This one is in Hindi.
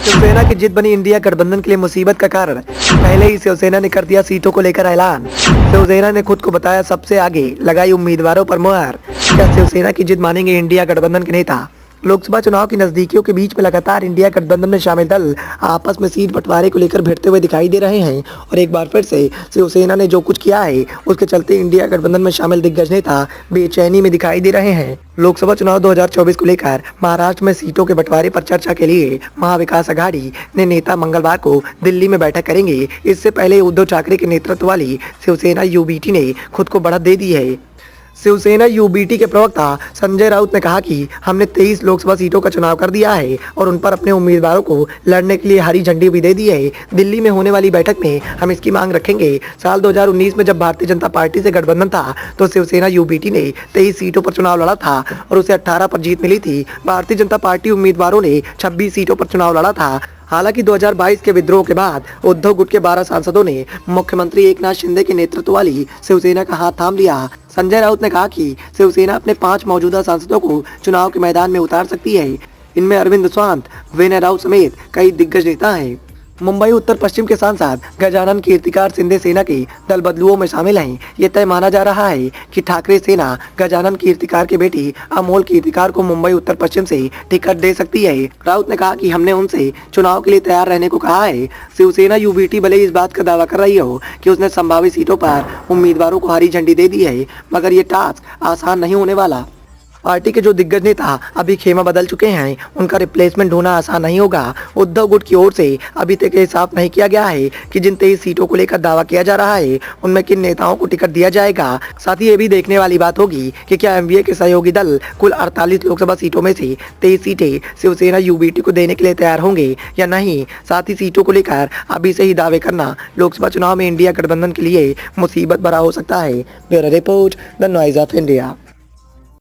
शिवसेना की जीत बनी इंडिया गठबंधन के लिए मुसीबत का कारण। पहले ही शिवसेना ने कर दिया सीटों को लेकर ऐलान। शिवसेना ने खुद को बताया सबसे आगे, लगाई उम्मीदवारों पर मुहर। क्या शिवसेना की जीत मानेंगे इंडिया गठबंधन के नेता? लोकसभा चुनाव की नजदीकियों के बीच में लगातार इंडिया गठबंधन में शामिल दल आपस में सीट बंटवारे को लेकर भिड़ते हुए दिखाई दे रहे हैं और एक बार फिर से शिवसेना ने जो कुछ किया है उसके चलते इंडिया गठबंधन में शामिल दिग्गज नेता बेचैनी में दिखाई दे रहे हैं। लोकसभा चुनाव 2024 को लेकर महाराष्ट्र में सीटों के बंटवारे पर चर्चा के लिए महाविकास अघाड़ी ने नेता मंगलवार को दिल्ली में बैठक करेंगे। इससे पहले उद्धव ठाकरे के नेतृत्व वाली शिवसेना यूबीटी ने खुद को बढ़त दे दी है। शिवसेना यूबीटी के प्रवक्ता संजय राउत ने कहा कि हमने 23 लोकसभा सीटों का चुनाव कर दिया है और उन पर अपने उम्मीदवारों को लड़ने के लिए हरी झंडी भी दे दी है। दिल्ली में होने वाली बैठक में हम इसकी मांग रखेंगे। साल 2019 में जब भारतीय जनता पार्टी से गठबंधन था तो शिवसेना यूबीटी ने 23 सीटों पर चुनाव लड़ा था और उसे 18 पर जीत मिली थी। भारतीय जनता पार्टी उम्मीदवारों ने 26 सीटों पर चुनाव लड़ा था। हालांकि 2022 के विद्रोह के बाद उद्धव गुट के 12 सांसदों ने मुख्यमंत्री एकनाथ शिंदे के नेतृत्व वाली शिवसेना का हाथ थाम लिया। संजय राउत ने कहा कि शिवसेना अपने 5 मौजूदा सांसदों को चुनाव के मैदान में उतार सकती है। इनमें अरविंद स्वांत, विनय राउत समेत कई दिग्गज नेता हैं। मुंबई उत्तर पश्चिम के सांसद गजानन कीर्तिकार शिंदे सेना के दल बदलुओं में शामिल हैं। ये तय माना जा रहा है कि ठाकरे सेना गजानन कीर्तिकार के बेटी अमोल कीर्तिकार को मुंबई उत्तर पश्चिम से टिकट दे सकती है। राउत ने कहा कि हमने उनसे चुनाव के लिए तैयार रहने को कहा है। शिवसेना यूबीटी भले इस बात का दावा कर रही हो कि उसने संभावित सीटों पर उम्मीदवारों को हरी झंडी दे दी है, मगर ये टास्क आसान नहीं होने वाला। पार्टी के जो दिग्गज नेता अभी खेमा बदल चुके हैं, उनका रिप्लेसमेंट ढूंढना आसान नहीं होगा। उद्धव गुट की ओर से अभी तक ये साफ नहीं किया गया है कि जिन 23 सीटों को लेकर दावा किया जा रहा है उनमें किन नेताओं को टिकट दिया जाएगा। साथ ही ये भी देखने वाली बात होगी कि क्या एमवीए के सहयोगी दल कुल 48 लोकसभा सीटों में से 23 सीटें शिवसेना यूबीटी को देने के लिए तैयार होंगे या नहीं। साथ ही सीटों को लेकर अभी से ही दावे करना लोकसभा चुनाव में इंडिया गठबंधन के लिए मुसीबत भरा हो सकता है। Bureau report, the noise of India.